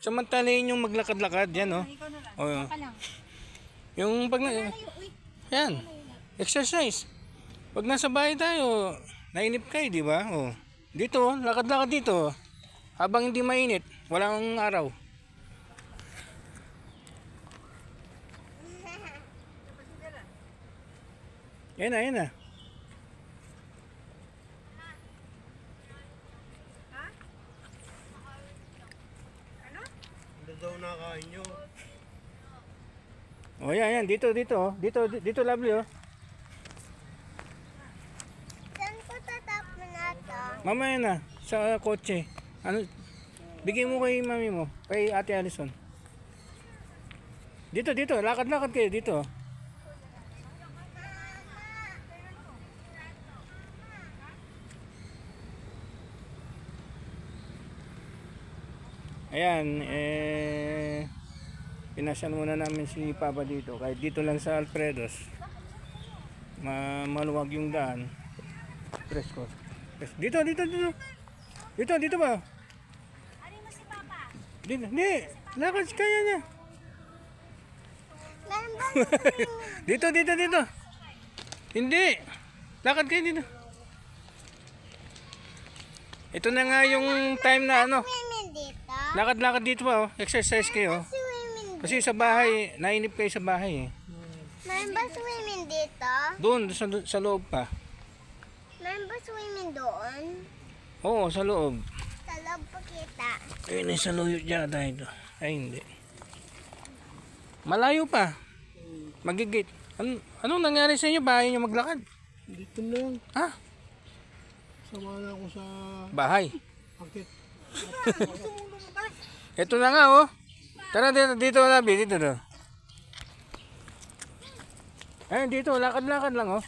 Samantalahin yung maglakad-lakad, yan oh. Oh. Yung pag na, yan, exercise. Pag nasa bahay tayo, nainip kayo, di ba? Oh. Dito, lakad-lakad dito. Habang hindi mainit, walang araw. Yan na, yan na. Daw nakain nyo. Oh, yan. Dito, lovely, oh. Saan ko tatapon na to? Mamaya na, sa kotse. Ano, bigyan mo kay mami mo, kay Ate Alison. Dito, lakad-lakad kayo dito. Ayan, pinasyan muna namin si Papa dito. Kahit dito lang sa Alfredos. Maluwag yung daan. Presko. Dito. Dito ba? Ano mo si Papa? Dito, hindi. Lakad kaya niya. Meron ba? Dito. Hindi. Lakad kayo dito. Ito na nga yung time na ano. Swimming dito? Lakad-lakad dito pa oh. Exercise kayo. Swimming dito? Kasi sa bahay, nainip kayo sa bahay eh. Meron ba swimming dito? Doon, sa loob pa. Meron ba swimming doon? Oo, sa loob. Sa loob pa kita. Ayun, sa loob dyan tayo. Ay, hindi. Malayo pa. Magigit. Anong nangyari sa inyo? Bahay nyo maglakad? Dito lang. Ha? Sama na ako sa Bahay. akit. Ito na nga oh. Tara dito Labi, dito do. Ayun dito, lakad-lakad lang oh.